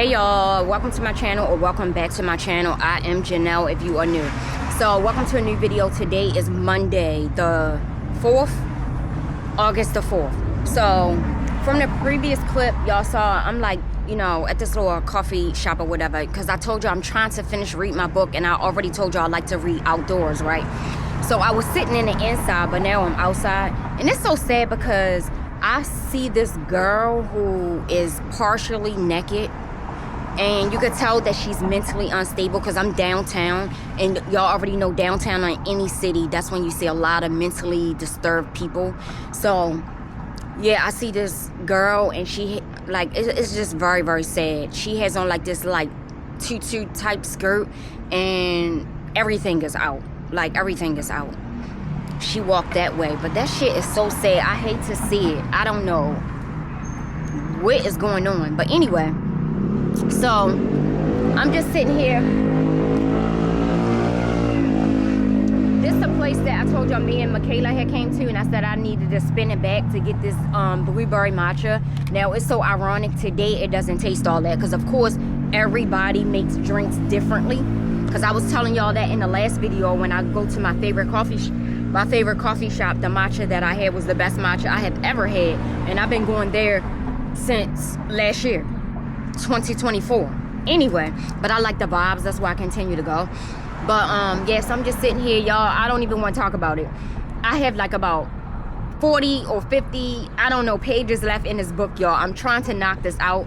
Hey y'all, welcome to my channel, or welcome back to my channel. I am Janelle if you are new. So welcome to a new video. Today is Monday the 4th, August the 4th. So from the previous clip y'all saw, I'm like, you know, at this little coffee shop or whatever, because I told you I'm trying to finish reading my book, and I already told you I like to read outdoors, right? So I was sitting in the inside, but now I'm outside, and it's so sad because I see this girl who is partially naked, and you could tell that she's mentally unstable because I'm downtown, and y'all already know downtown in any city, that's when you see a lot of mentally disturbed people. So yeah, I see this girl, and she, like, it's just very, very sad. She has on like this like tutu type skirt, and everything is out. Like, everything is out. She walked that way, but that shit is so sad. I hate to see it. I don't know what is going on, but anyway, so I'm just sitting here. This is the place that I told y'all me and Michaela had came to, and I said I needed to spin it back to get this blueberry matcha. Now it's so ironic today it doesn't taste all that, because of course everybody makes drinks differently. Because I was telling y'all that in the last video, when I go to my favorite coffee shop, the matcha that I had was the best matcha I have ever had, and I've been going there since last year, 2024. Anyway, but I like the vibes, that's why I continue to go. But yes, I'm just sitting here, y'all. I don't even want to talk about it. I have like about 40 or 50, I don't know, pages left in this book, y'all. I'm trying to knock this out.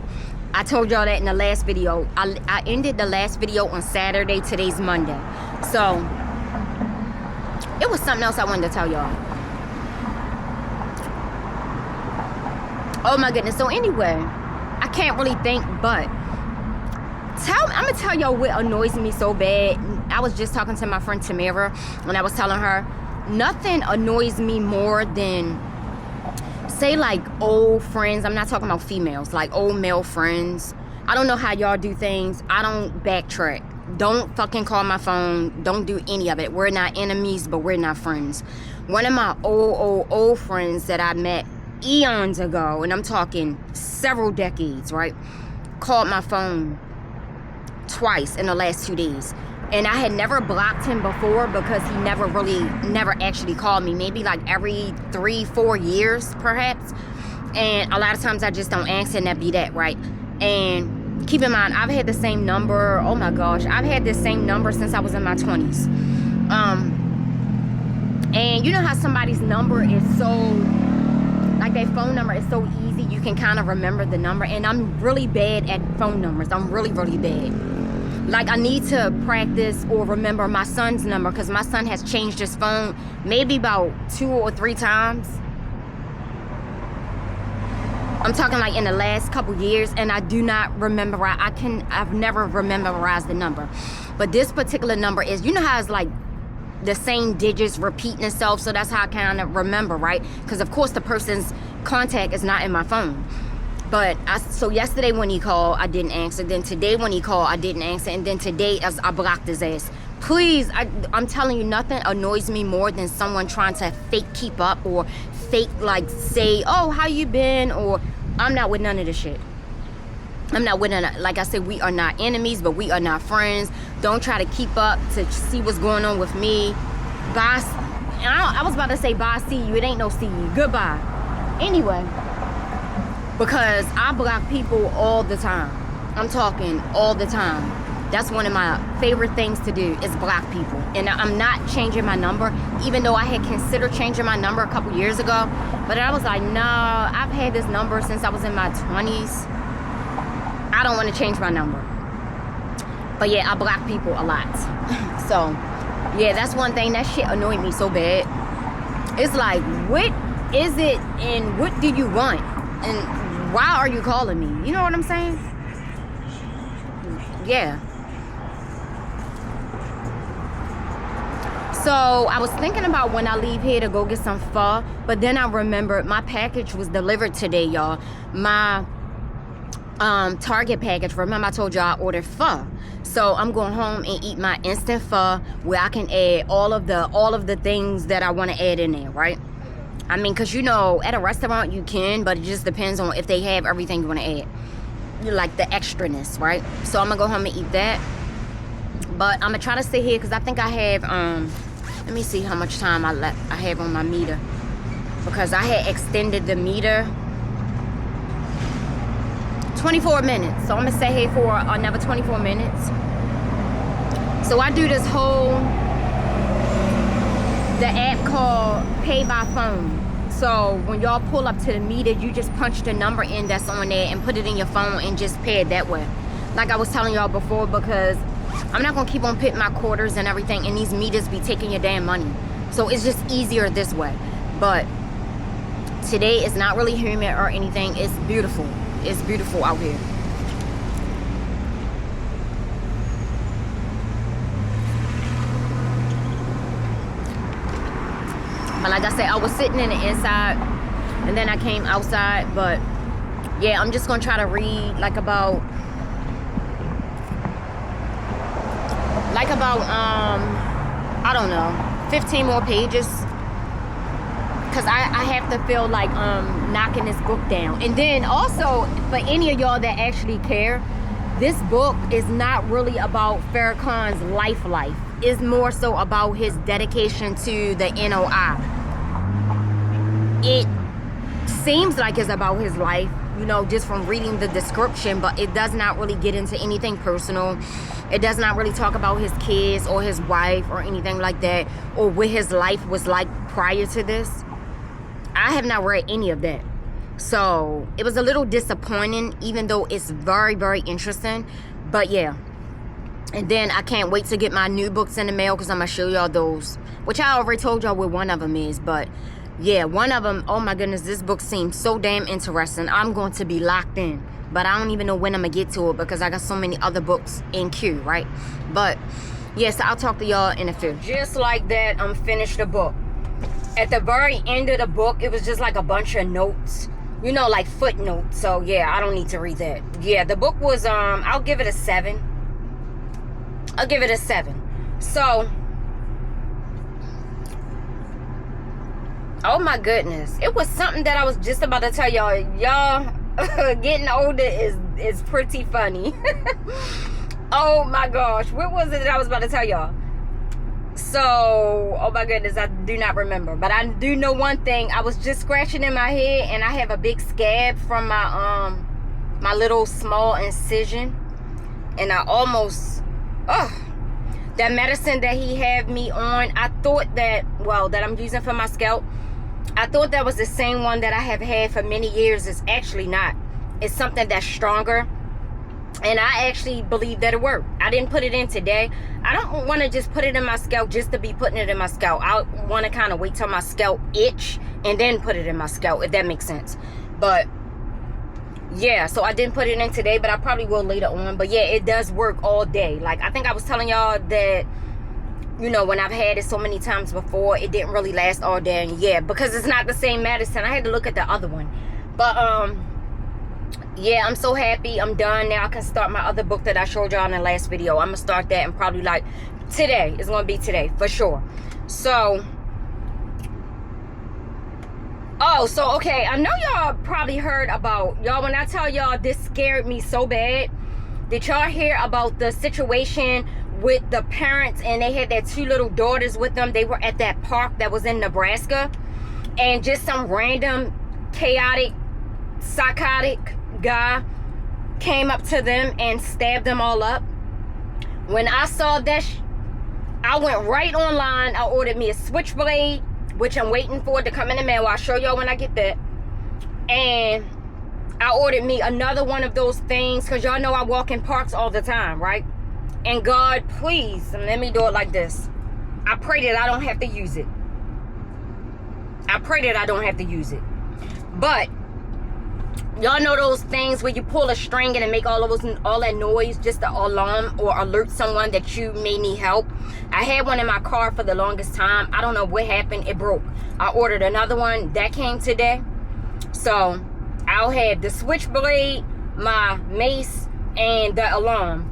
I told y'all that in the last video. I ended the last video on Saturday. Today's Monday. So it was something else I wanted to tell y'all. Oh my goodness. So anyway, I can't really think, but I'm gonna tell y'all what annoys me so bad. I was just talking to my friend Tamara, and I was telling her, nothing annoys me more than, say, like old friends. I'm not talking about females, like old male friends. I don't know how y'all do things. I don't backtrack. Don't fucking call my phone. Don't do any of it. We're not enemies, but we're not friends. One of my old friends that I met eons ago, and I'm talking several decades, right, called my phone twice in the last 2 days. And I had never blocked him before because he never actually called me. Maybe like every 3-4 years, perhaps. And a lot of times I just don't answer, and that be that, right? And keep in mind, I've had the same number. Oh my gosh, I've had this same number since I was in my 20s. And you know how somebody's number is so, like their phone number is so easy, you can kind of remember the number. And I'm really bad at phone numbers. I'm really, really bad. Like, I need to practice or remember my son's number, because my son has changed his phone maybe about 2 or 3 times. I'm talking like in the last couple years, and I do not remember. I've never memorized the number. But this particular number is, you know how it's like the same digits repeating itself, so that's how I kind of remember, right? Because of course the person's contact is not in my phone. But so yesterday when he called, I didn't answer. Then today when he called, I didn't answer. And then today, as I blocked his ass. Please, I'm telling you, nothing annoys me more than someone trying to fake keep up, or fake like say, oh, how you been? Or I'm not with none of this shit. I'm not with none. Like I said, we are not enemies, but we are not friends. Don't try to keep up to see what's going on with me. Bye. I was about to say bye, see you. It ain't no see you. Goodbye. Anyway. Because I block people all the time. I'm talking all the time. That's one of my favorite things to do, is block people. And I'm not changing my number, even though I had considered changing my number a couple years ago. But I was like, no, I've had this number since I was in my 20s. I don't want to change my number. But yeah, I block people a lot. So yeah, that's one thing. That shit annoyed me so bad. It's like, what is it and what do you want? And why are you calling me? You know what I'm saying? Yeah. So I was thinking about when I leave here to go get some pho, but then I remembered my package was delivered today, y'all. My Target package. Remember I told y'all I ordered pho. So I'm going home and eat my instant pho, where I can add all of the things that I want to add in there, right? I mean, because, you know, at a restaurant you can, but it just depends on if they have everything you want to add. like the extraness, right? So I'm gonna go home and eat that. But I'm gonna try to stay here because I think I have let me see how much time I have on my meter, because I had extended the meter 24 minutes. So I'm gonna stay here for another 24 minutes. So I do this the app called Pay by Phone. So when y'all pull up to the meter, you just punch the number in that's on there and put it in your phone and just pay it that way. Like I was telling y'all before, because I'm not gonna keep on putting my quarters and everything, and these meters be taking your damn money. So it's just easier this way. But today is not really humid or anything. It's beautiful. It's beautiful out here. But like I said, I was sitting in the inside and then I came outside. But yeah, I'm just gonna try to read like about I don't know, 15 more pages, because I have to feel like knocking this book down. And then also, for any of y'all that actually care, this book is not really about Farrakhan's life. It's more so about his dedication to the NOI. It seems like it's about his life, you know, just from reading the description, but it does not really get into anything personal. It does not really talk about his kids or his wife or anything like that, or what his life was like prior to this. I have not read any of that. So it was a little disappointing, even though it's very, very interesting. But yeah. And then I can't wait to get my new books in the mail, because I'm going to show y'all those, which I already told y'all what one of them is. But yeah, one of them, oh my goodness, this book seems so damn interesting. I'm going to be locked in. But I don't even know when I'm going to get to it, because I got so many other books in queue, right? But yes, I'll talk to y'all in a few. Just like that, I'm finished the book. At the very end of the book, it was just like a bunch of notes, you know, like footnotes. So yeah, I don't need to read that. Yeah, the book was I'll give it a 7. I'll give it a 7. So, oh my goodness, it was something that I was just about to tell y'all. Y'all, getting older is pretty funny. Oh my gosh, what was it that I was about to tell y'all? So, oh my goodness, I do not remember. But I do know one thing. I was just scratching in my head, and I have a big scab from my my little small incision, and I almost, that medicine that he had me on, I thought that, well, that I'm using for my scalp, I thought that was the same one that I have had for many years. It's actually not. It's something that's stronger, and I actually believe that it worked. I didn't put it in today. I don't want to just put it in my scalp just to be putting it in my scalp. I want to kind of wait till my scalp itch and then put it in my scalp, if that makes sense. But yeah, so I didn't put it in today, but I probably will later on. But yeah, it does work all day. Like, I think I was telling y'all that, you know, when I've had it so many times before, it didn't really last all day. And yeah, because it's not the same medicine, I had to look at the other one. But yeah, I'm so happy. I'm done now. I can start my other book that I showed y'all in the last video. I'm gonna start that, and probably like today. It's gonna be today for sure. So, so okay, I know y'all probably heard about, y'all, when I tell y'all this scared me so bad. Did y'all hear about the situation with the parents, and they had their 2 little daughters with them? They were at that park that was in Nebraska, and just some random chaotic, psychotic guy came up to them and stabbed them all up. When I saw that, I went right online. I ordered me a switchblade, which I'm waiting for it to come in the mail. I'll show y'all when I get that. And I ordered me another one of those things, because y'all know I walk in parks all the time, right? And God, please, let me do it like this. I pray that I don't have to use it. I pray that I don't have to use it. But y'all know those things where you pull a string and it make all that noise just to alarm or alert someone that you may need help? I had one in my car for the longest time. I don't know what happened. It broke. I ordered another one. That came today. So I'll have the switchblade, my mace, and the alarm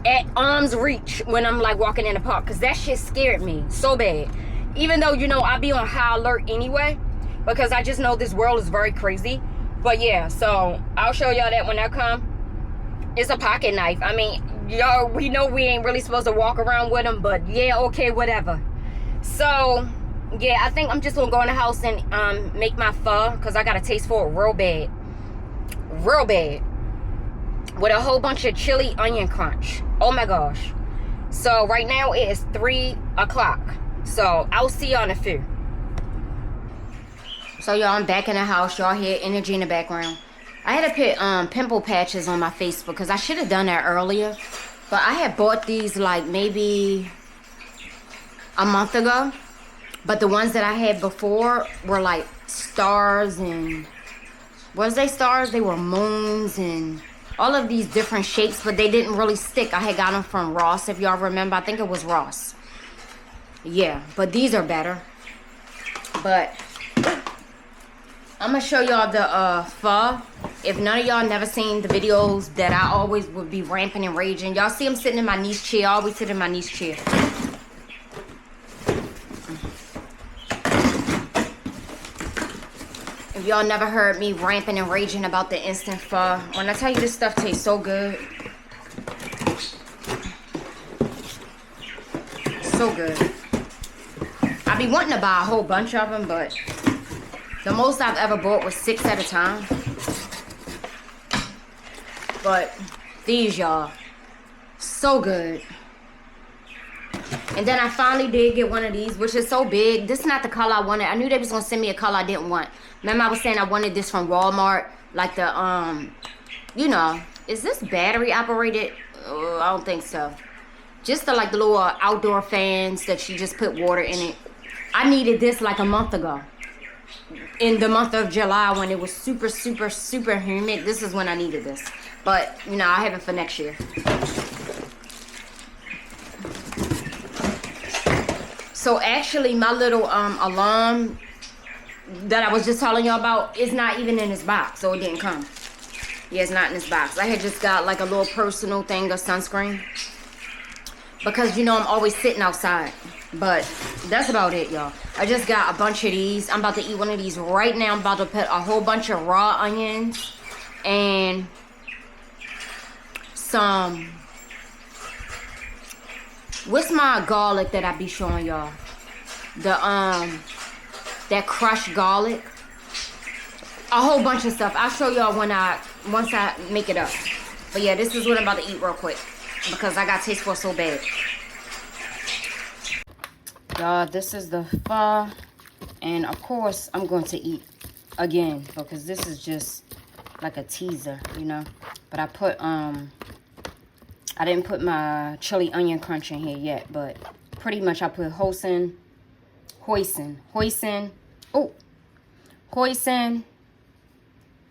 at arm's reach when I'm like walking in the park, because that shit scared me so bad. Even though, you know, I be on high alert anyway, because I just know this world is very crazy. But yeah, so I'll show y'all that when I come. It's a pocket knife. I mean, y'all, we know we ain't really supposed to walk around with them, but yeah, okay, whatever. So yeah, I think I'm just gonna go in the house and make my pho, because I got a taste for it real bad, with a whole bunch of chili onion crunch. Oh my gosh. So right now it is 3 o'clock, so I'll see y'all in a few. So y'all, I'm back in the house. Y'all hear energy in the background. I had to put pimple patches on my face because I should have done that earlier, but I had bought these like maybe a month ago. But the ones that I had before were like stars and, was they stars? They were moons and all of these different shapes, but they didn't really stick. I had got them from Ross, if y'all remember. I think it was Ross. Yeah, but these are better. But I'm gonna show y'all the pho. If none of y'all never seen the videos that I always would be ramping and raging. Y'all see I'm sitting in my niece chair. I always sit in my niece chair. If y'all never heard me ramping and raging about the instant pho, when I tell you this stuff tastes so good. So good. I be wanting to buy a whole bunch of them, but the most I've ever bought was 6 at a time. But these, y'all, so good. And then I finally did get one of these, which is so big. This is not the color I wanted. I knew they was gonna send me a color I didn't want. Remember I was saying I wanted this from Walmart, like the you know, is this battery operated? I don't think so. Just the like the little outdoor fans that you just put water in it. I needed this like a month ago. In the month of July, when it was super, super, super humid, this is when I needed this. But, you know, I have it for next year. So actually, my little alarm that I was just telling y'all about is not even in this box, so it didn't come. Yeah, it's not in this box. I had just got like a little personal thing of sunscreen. Because, you know, I'm always sitting outside. But that's about it, y'all. I just got a bunch of these. I'm about to eat one of these right now. I'm about to put a whole bunch of raw onions and some, what's my garlic that I be showing y'all? The that crushed garlic. A whole bunch of stuff. I'll show y'all once I make it up. But yeah, this is what I'm about to eat real quick, because I got taste for it so bad. Y'all, this is the pho, and of course I'm going to eat again, because this is just like a teaser, you know. But I put I didn't put my chili onion crunch in here yet, but pretty much I put hoisin,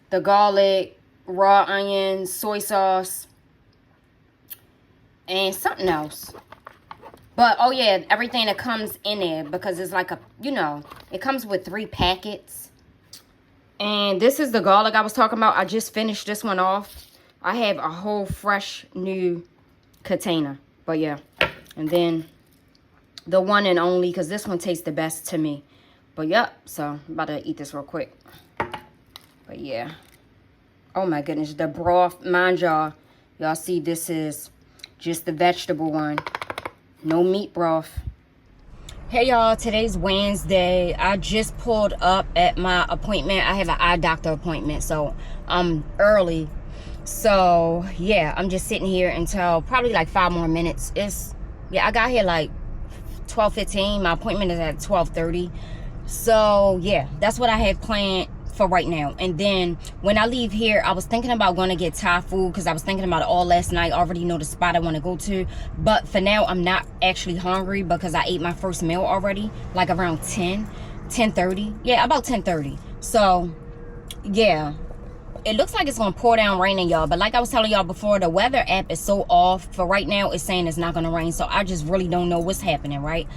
the garlic, raw onions, soy sauce, and something else. But, oh yeah, everything that comes in there, because it's like a, you know, it comes with 3 packets. And this is the garlic I was talking about. I just finished this one off. I have a whole fresh new container. But yeah, and then the one and only, because this one tastes the best to me. But yep, so I'm about to eat this real quick. But yeah. Oh my goodness, the broth, mind y'all see this is just the vegetable one. No meat broth. Hey y'all, today's Wednesday. I just pulled up at my appointment. I have an eye doctor appointment, so I'm early. So yeah, I'm just sitting here until probably like 5 more minutes. Yeah, I got here like 12:15. My appointment is at 12:30. So yeah, that's what I have planned for right now. And then when I leave here, I was thinking about going to get Thai food, because I was thinking about it all last night. I already know the spot I want to go to, but for now I'm not actually hungry, because I ate my first meal already like around 10:30. Yeah, about 10:30. So yeah, it looks like it's gonna pour down raining, y'all. But like I was telling y'all before, the weather app is so off. For right now, it's saying it's not gonna rain, so I just really don't know what's happening, right?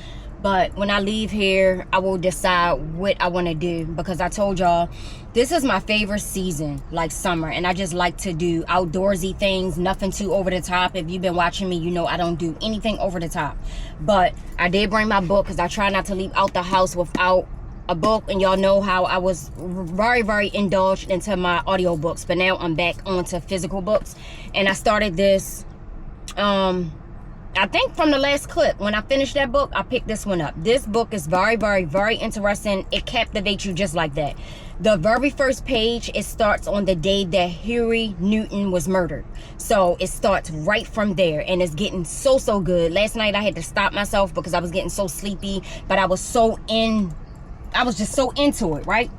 But when I leave here, I will decide what I want to do, because I told y'all this is my favorite season, like summer, and I just like to do outdoorsy things, nothing too over the top. If you've been watching me, you know I don't do anything over the top. But I did bring my book, because I try not to leave out the house without a book, and y'all know how I was very, very indulged into my audiobooks, but now I'm back onto physical books. And I started this, I think from the last clip, when I finished that book, I picked this one up. This book is very, very, very interesting. It captivates you just like that. The very first page, it starts on the day that Huey Newton was murdered. So it starts right from there, and it's getting so, so good. Last night I had to stop myself because I was getting so sleepy, but I was just so into it, right?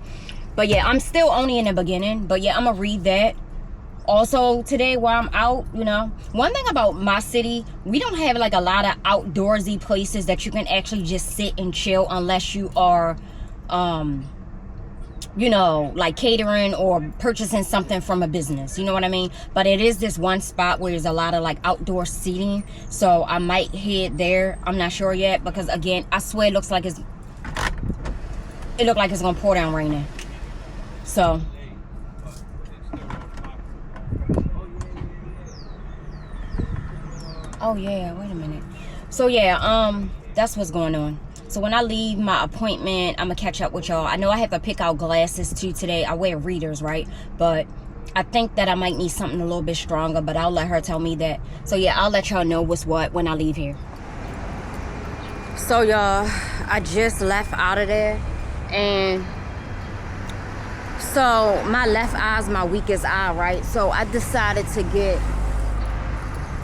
But yeah, I'm still only in the beginning, but yeah, I'm gonna read that. Also today while I'm out, you know, one thing about my city, we don't have like a lot of outdoorsy places that you can actually just sit and chill unless you are you know, like catering or purchasing something from a business, you know what I mean? But it is this one spot where there's a lot of like outdoor seating, so I might head there. I'm not sure yet, because again, I swear it looks like it's gonna pour down raining. So oh yeah, wait a minute. So yeah, that's what's going on. So when I leave my appointment, I'm gonna catch up with y'all. I know I have to pick out glasses too today. I wear readers, right? But I think that I might need something a little bit stronger, but I'll let her tell me that. So yeah, I'll let y'all know what's what when I leave here. So y'all, I just left out of there, and so my left eye is my weakest eye, right? So I decided to get,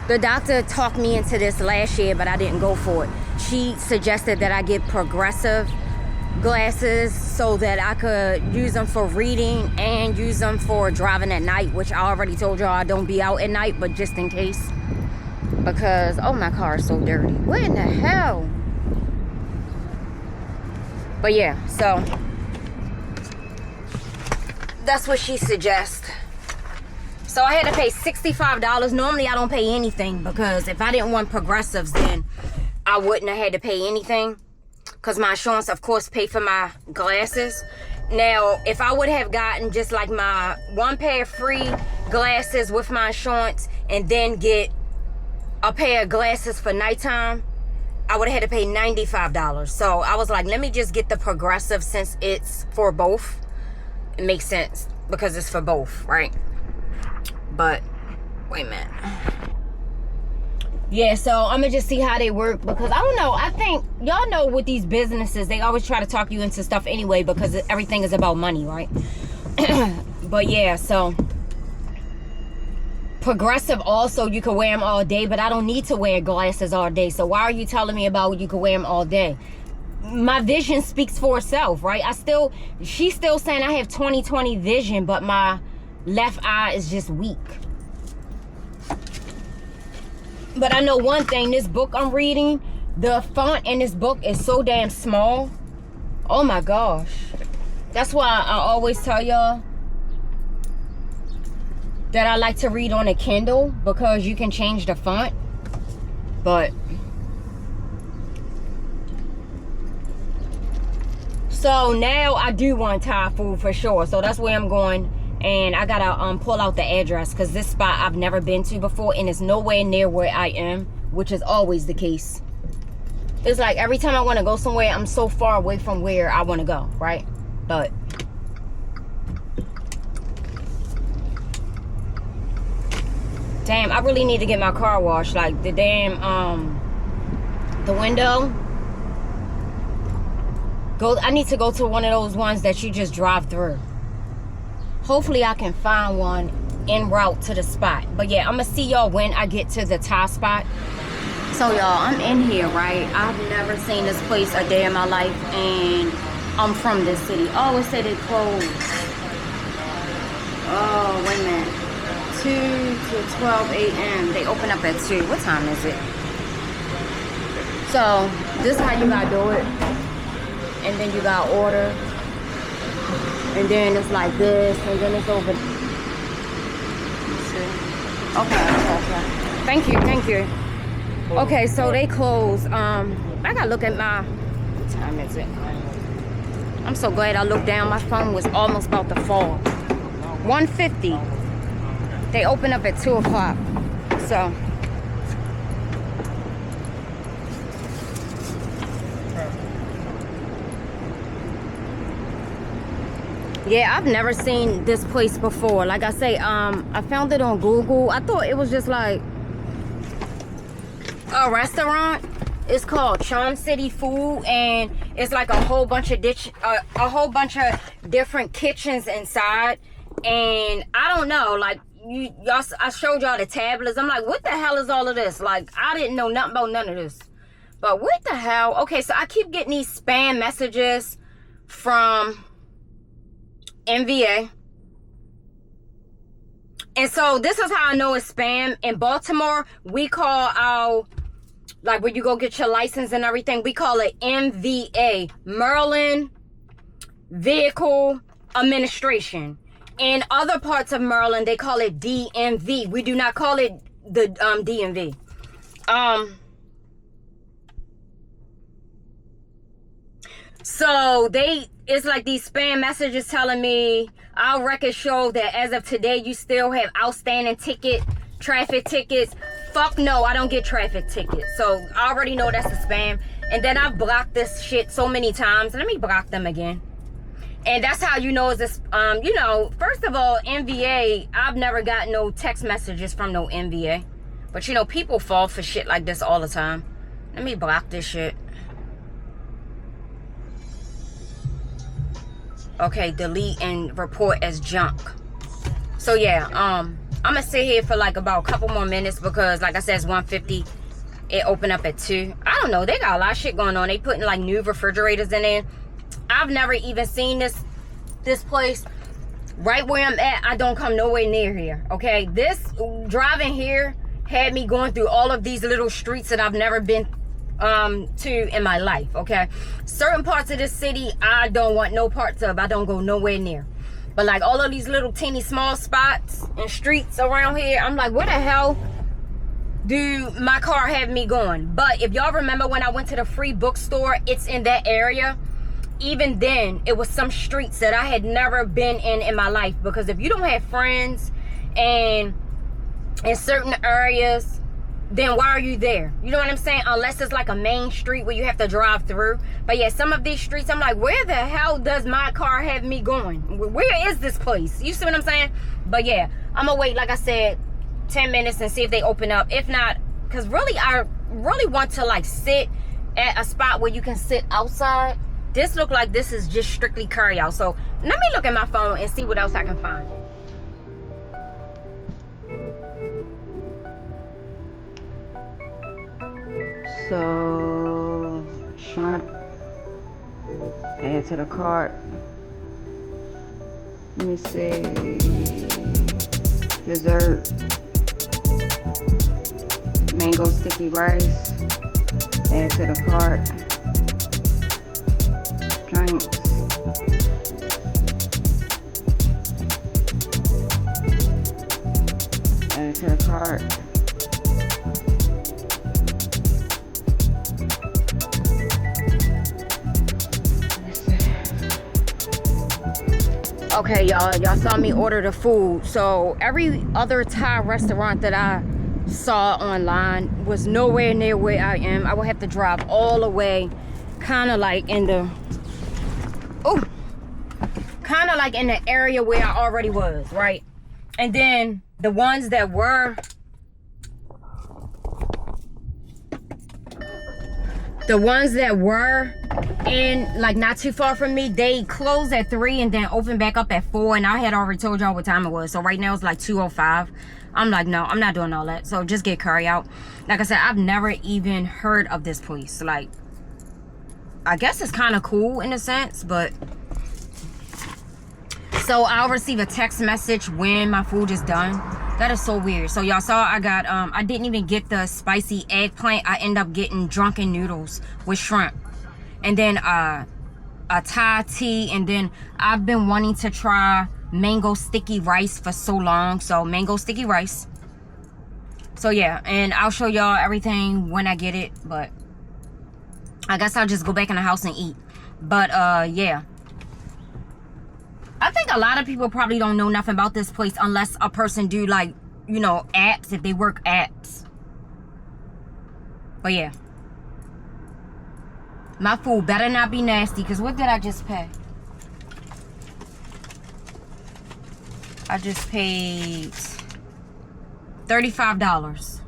the doctor talked me into this last year, but I didn't go for it. She suggested that I get progressive glasses so that I could use them for reading and use them for driving at night, which I already told y'all I don't be out at night, but just in case. Because, oh, my car is so dirty. What in the hell? But yeah, so that's what she suggests. So I had to pay $65. Normally I don't pay anything, because if I didn't want progressives, then I wouldn't have had to pay anything, because my insurance of course pay for my glasses. Now if I would have gotten just like my one pair of free glasses with my insurance and then get a pair of glasses for nighttime, I would have had to pay $95. So I was like, let me just get the progressive since it's for both. It makes sense because it's for both, right? But wait a minute. Yeah, so I'm gonna just see how they work, because I don't know. I think y'all know with these businesses, they always try to talk you into stuff anyway, because everything is about money, right? But yeah, so progressive also, you can wear them all day, but I don't need to wear glasses all day. So why are you telling me about you can wear them all day? My vision speaks for itself, right? She's still saying I have 20/20 vision, but my left eye is just weak. But I know one thing, this book I'm reading, the font in this book is so damn small. Oh my gosh. That's why I always tell y'all that I like to read on a Kindle, because you can change the font. But so now I do want Thai food for sure. So that's where I'm going. And I gotta pull out the address, because this spot I've never been to before, and it's nowhere near where I am, which is always the case. It's like every time I want to go somewhere, I'm so far away from where I want to go, right? But damn, I really need to get my car washed. Like the damn the window. I need to go to one of those ones that you just drive through. Hopefully I can find one en route to the spot. But yeah, I'm gonna see y'all when I get to the Thai spot. So y'all, I'm in here, right? I've never seen this place a day in my life, and I'm from this city. Oh, it said it closed. Oh, wait a minute. 2 to 12 a.m. They open up at 2. What time is it? So this is how you gotta do it. And then you gotta order. And then it's like this, and then it's over. Okay. Thank you. Okay, so they close. I gotta look at what time is it? I'm so glad I looked down. My phone was almost about to fall. 1:50. They open up at 2 o'clock. So Yeah, I've never seen this place before. Like I say, I found it on Google. I thought it was just like a restaurant. It's called Charm City Food, and it's like a whole bunch of different kitchens inside. And I don't know, like y'all, I showed y'all the tablets. I'm like, what the hell is all of this? Like, I didn't know nothing about none of this. But what the hell? Okay, so I keep getting these spam messages from NVA. And so this is how I know it's spam. In Baltimore, we call our, like when you go get your license and everything, we call it MVA, Maryland Vehicle Administration. In other parts of Maryland, they call it DMV. We do not call it the DMV. So it's like these spam messages telling me our records show that as of today, you still have outstanding traffic tickets. Fuck no, I don't get traffic tickets. So I already know that's a spam. And then I've blocked this shit so many times. Let me block them again. And that's how you know it's this, you know, first of all, NVA, I've never got no text messages from no NVA. But, you know, people fall for shit like this all the time. Let me block this shit. Okay, delete and report as junk. So, yeah, I'm going to sit here for like about a couple more minutes because, like I said, it's 1:50. It opened up at 2. I don't know. They got a lot of shit going on. They putting like new refrigerators in there. I've never even seen this place. Right where I'm at, I don't come nowhere near here, okay? This driving here had me going through all of these little streets that I've never been to in my life, okay? Certain parts of this city, I don't want no parts of. I don't go nowhere near. But like all of these little teeny small spots and streets around here, I'm like, where the hell do my car have me going? But if y'all remember when I went to the free bookstore, it's in that area. Even then, it was some streets that I had never been in my life. Because if you don't have friends and in certain areas, then why are you there? You know what I'm saying? Unless it's like a main street where you have to drive through. But yeah, some of these streets, I'm like, where the hell does my car have me going? Where is this place? You see what I'm saying? But yeah, I'm gonna wait, like I said, 10 minutes and see if they open up. If not, because really, I really want to like sit at a spot where you can sit outside. This look like this is just strictly carry out. So let me look at my phone and see what else I can find. So shrimp, add to the cart. Let me see. Dessert, mango sticky rice, add to the cart. Drinks, add to the cart. Okay, y'all saw me order the food. So every other Thai restaurant that I saw online was nowhere near where I am. I would have to drive all the way, kind of like in the area where I already was, right? And then the ones that were in like not too far from me, they closed at 3 and then opened back up at 4, and I had already told y'all what time it was. So right now it's like 2:05. I'm like, no, I'm not doing all that. So just get carry out. Like I said, I've never even heard of this place. Like, I guess it's kind of cool in a sense, but so I'll receive a text message when my food is done. That is so weird. So y'all saw I got I didn't even get the spicy eggplant. I end up getting drunken noodles with shrimp, and then a Thai tea, and then I've been wanting to try mango sticky rice for so long. So mango sticky rice. So yeah, and I'll show y'all everything when I get it, but I guess I'll just go back in the house and eat. But yeah, I think a lot of people probably don't know nothing about this place unless a person do, like, you know, apps, if they work apps. But yeah, my food better not be nasty, because what did I just pay? I just paid $35.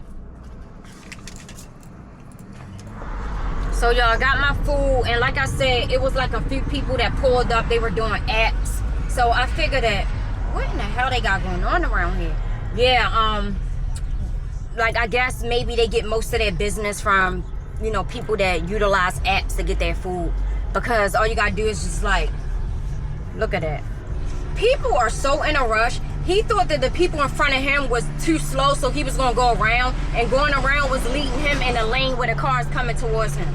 So y'all, got my food, and like I said, it was like a few people that pulled up. They were doing apps, so I figured that what in the hell they got going on around here? Yeah, like I guess maybe they get most of their business from, you know, people that utilize apps to get their food, because all you gotta do is just like, look at that. People are so in a rush. He thought that the people in front of him was too slow, so he was gonna go around, and going around was leading him in a lane where the cars coming towards him.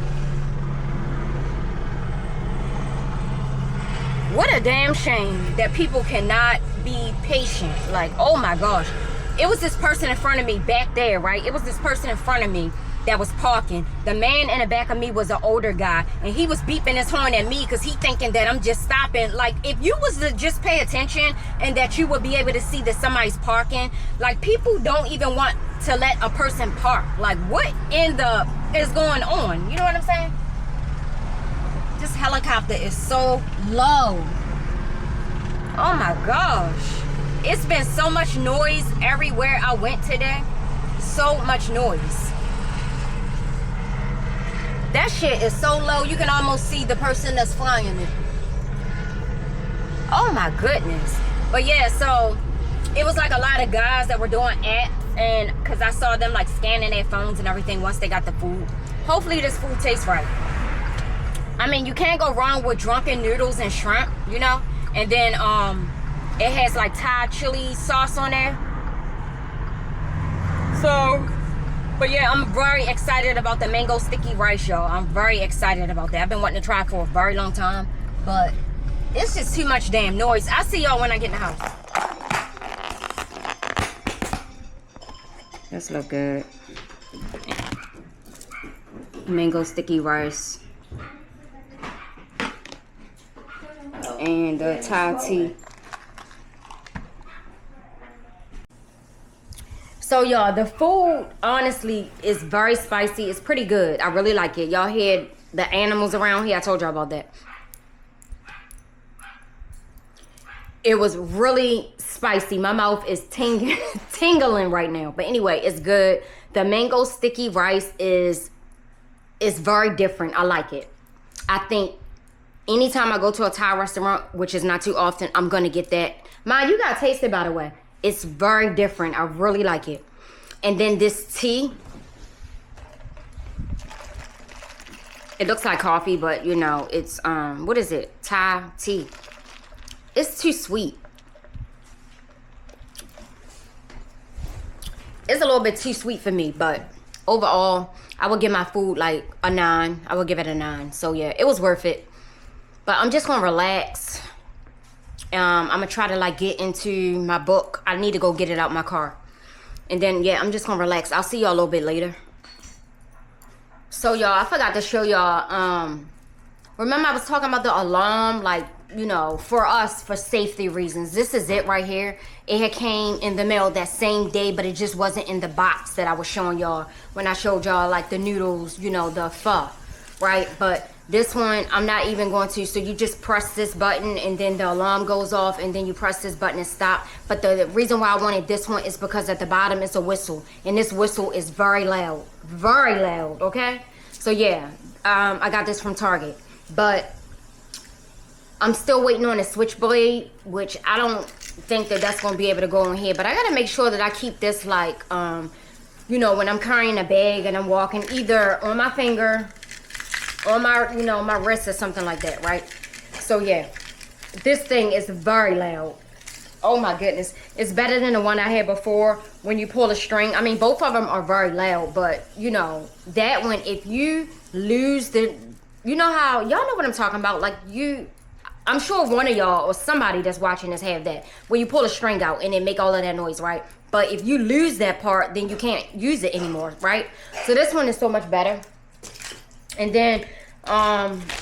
What a damn shame that people cannot be patient. Like, oh my gosh. It was this person in front of me back there, right? It was this person in front of me that was parking. The man in the back of me was an older guy, and he was beeping his horn at me because he thinking that I'm just stopping. Like, if you was to just pay attention and that you would be able to see that somebody's parking, like, people don't even want to let a person park. Like, what in the is going on? You know what I'm saying? This helicopter is so low. Oh my gosh. It's been so much noise everywhere I went today. So much noise. That shit is so low, you can almost see the person that's flying it. Oh my goodness. But yeah, so it was like a lot of guys that were doing apps, and because I saw them like scanning their phones and everything once they got the food. Hopefully this food tastes right. I mean, you can't go wrong with drunken noodles and shrimp, you know? And then it has like Thai chili sauce on there. So, but yeah, I'm very excited about the mango sticky rice, y'all. I'm very excited about that. I've been wanting to try it for a very long time, but it's just too much damn noise. I'll see y'all when I get in the house. This look good. Mango sticky rice. And the Thai tea. So y'all, the food honestly is very spicy. It's pretty good. I really like it. Y'all hear the animals around here? I told y'all about that. It was really spicy. My mouth is tingling right now. But anyway, it's good. The mango sticky rice is very different. I like it. I think anytime I go to a Thai restaurant, which is not too often, I'm gonna get that. Mom, you gotta taste it, by the way. It's very different. I really like it. And then this tea. It looks like coffee, but you know, it's what is it? Thai tea. It's too sweet. It's a little bit too sweet for me, but overall, I would give my food like a 9. I would give it a 9. So yeah, it was worth it. But I'm just gonna relax. I'm gonna try to like get into my book. I need to go get it out my car. And then yeah, I'm just gonna relax. I'll see y'all a little bit later. So y'all, I forgot to show y'all, remember I was talking about the alarm, like, you know, for us, for safety reasons. This is it right here. It had came in the mail that same day, but it just wasn't in the box that I was showing y'all when I showed y'all like the noodles, you know, the pho, right? But this one, I'm not even going to. So you just press this button and then the alarm goes off, and then you press this button and stop. But the reason why I wanted this one is because at the bottom it's a whistle, and this whistle is very loud, okay? So yeah, I got this from Target, but I'm still waiting on a switchblade, which I don't think that that's going to be able to go in here. But I got to make sure that I keep this like, you know, when I'm carrying a bag and I'm walking, either on my finger, on my, you know, my wrist or something like that, right? So yeah, this thing is very loud. Oh my goodness. It's better than the one I had before when you pull a string. I mean, both of them are very loud, but you know, that one, if you lose the, you know how, y'all know what I'm talking about. Like I'm sure one of y'all or somebody that's watching this have that, where you pull a string out and it make all of that noise, right? But if you lose that part, then you can't use it anymore, right? So this one is so much better. And then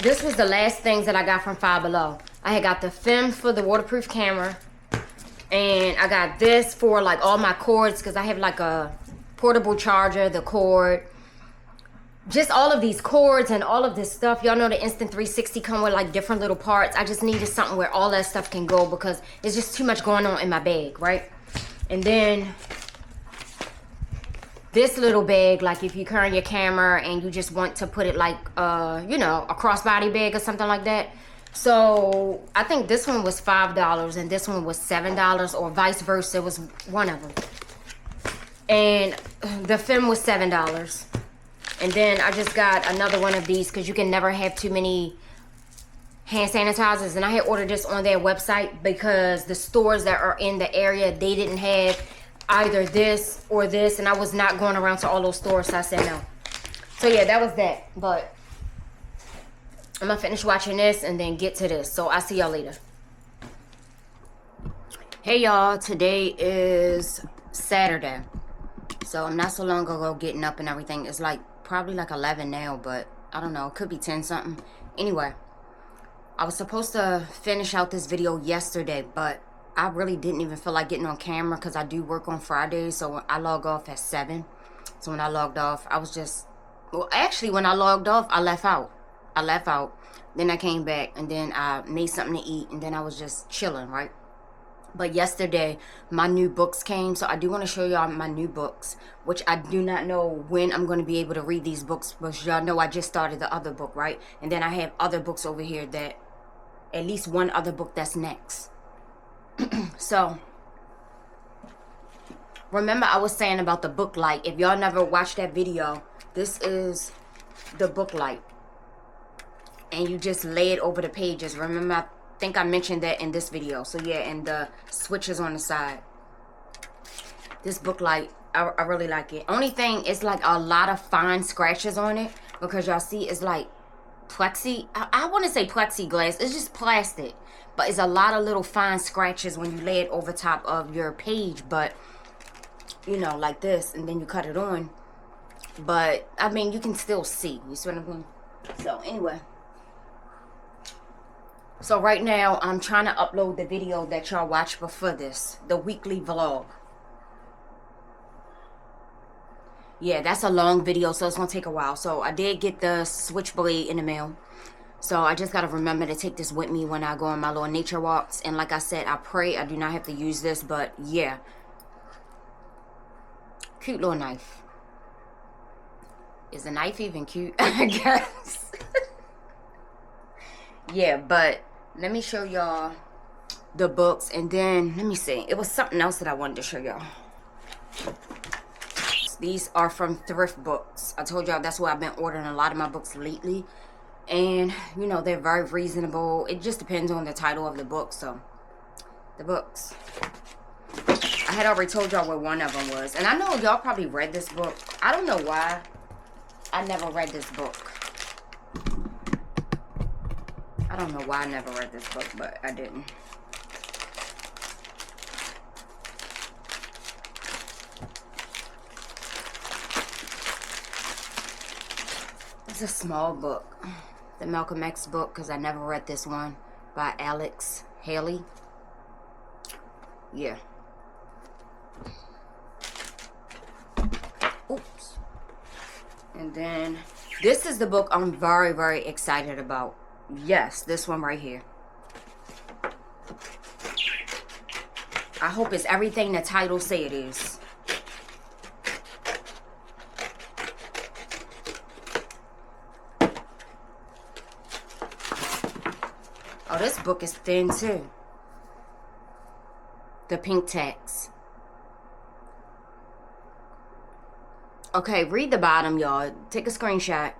this was the last things that I got from Five Below. I had got the film for the waterproof camera, and I got this for like all my cords, because I have like a portable charger, the cord, just all of these cords and all of this stuff. Y'all know the Instant 360 come with like different little parts. I just needed something where all that stuff can go because there's just too much going on in my bag, right? And then this little bag, like if you carry your camera and you just want to put it like, you know, a crossbody bag or something like that. So I think this one was $5 and this one was $7, or vice versa. It was one of them. And the film was $7. And then I just got another one of these because you can never have too many hand sanitizers. And I had ordered this on their website because the stores that are in the area, they didn't have either this or this. And I was not going around to all those stores, so I said no. So yeah, that was that. But I'm going to finish watching this and then get to this. So I'll see y'all later. Hey y'all, today is Saturday. So I'm not so long ago getting up and everything. It's like probably like 11 now, but I don't know, it could be 10 something. Anyway, I was supposed to finish out this video yesterday, but I really didn't even feel like getting on camera because I do work on Fridays. So I log off at 7. So when I logged off, I was just, well, actually when I logged off, I left out. Then I came back and then I made something to eat and then I was just chilling, right? But yesterday, my new books came. So I do want to show y'all my new books, which I do not know when I'm going to be able to read these books. But y'all know I just started the other book, right? And then I have other books over here that, at least one other book that's next. So, remember I was saying about the book light. If y'all never watched that video, this is the book light. And you just lay it over the pages. Remember, I think I mentioned that in this video. So yeah, and the switches on the side. This book light, I really like it. Only thing is like a lot of fine scratches on it, because y'all see it's like plexi. I want to say plexiglass. It's just plastic, but it's a lot of little fine scratches when you lay it over top of your page. But you know, like this, and then you cut it on. But I mean, you can still see. You see what I'm saying? So anyway. So right now, I'm trying to upload the video that y'all watched before this. The weekly vlog. Yeah, that's a long video, so it's going to take a while. So I did get the switchblade in the mail. So I just got to remember to take this with me when I go on my little nature walks. And like I said, I pray I do not have to use this. But yeah. Cute little knife. Is the knife even cute? I guess. Yeah, but let me show y'all the books, and then let me see. It was something else that I wanted to show y'all. These are from Thrift Books. I told y'all that's where I've been ordering a lot of my books lately, and you know, they're very reasonable. It just depends on the title of the book. So the books, I had already told y'all where one of them was, and I know y'all probably read this book. I don't know why I never read this book. I don't know why I never read this book, but I didn't. It's a small book. The Malcolm X book, because I never read this one, by Alex Haley. Yeah. Oops. And then, this is the book I'm very, very excited about. Yes, this one right here. I hope it's everything the title say it is. Oh, this book is thin too. The pink text. Okay, read the bottom, y'all. Take a screenshot.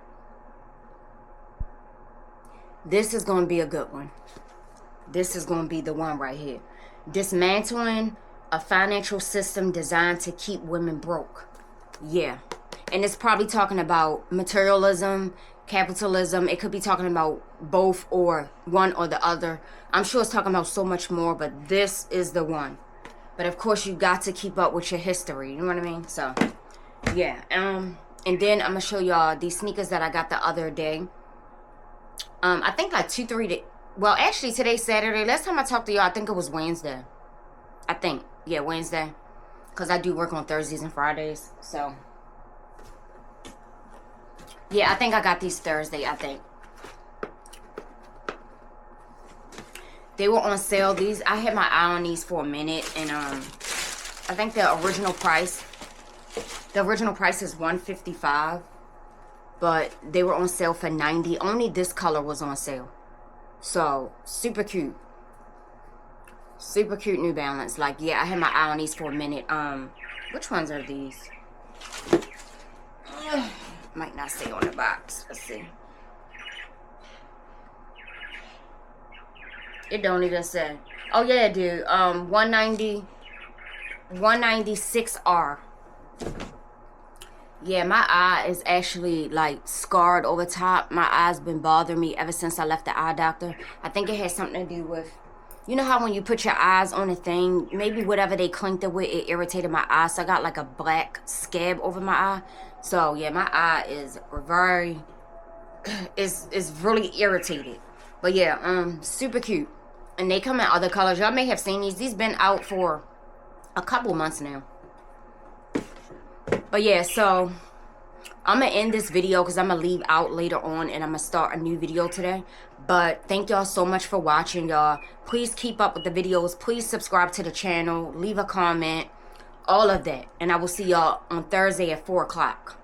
This is going to be a good one. This is going to be the one right here. Dismantling a financial system designed to keep women broke. Yeah. And it's probably talking about materialism, capitalism. It could be talking about both or one or the other. I'm sure it's talking about so much more, but this is the one. But of course, you got to keep up with your history. You know what I mean? So, yeah. And then I'm going to show y'all these sneakers that I got the other day. I think like 2-3 days. Well, actually, today's Saturday. Last time I talked to y'all, I think it was Wednesday. I think. Yeah, Wednesday. Because I do work on Thursdays and Fridays. So. Yeah, I think I got these Thursday, I think. They were on sale. These, I had my eye on these for a minute, and I think the original price is $155, but they were on sale for $90. Only this color was on sale. So, super cute. Super cute New Balance. Like, yeah, I had my eye on these for a minute. Which ones are these? Might not say on the box. Let's see. It don't even say. Oh yeah, it do. 196R. Yeah, my eye is actually like scarred over top. My eye's been bothering me ever since I left the eye doctor. I think it has something to do with, you know how when you put your eyes on a thing, maybe whatever they clinked it with, it irritated my eye. So I got like a black scab over my eye. So yeah, my eye is very, is really irritated. But yeah, super cute. And they come in other colors. Y'all may have seen these. These been out for a couple months now. But yeah, so I'm going to end this video because I'm going to leave out later on and I'm going to start a new video today. But thank y'all so much for watching, y'all. Please keep up with the videos. Please subscribe to the channel. Leave a comment. All of that. And I will see y'all on Thursday at 4 o'clock.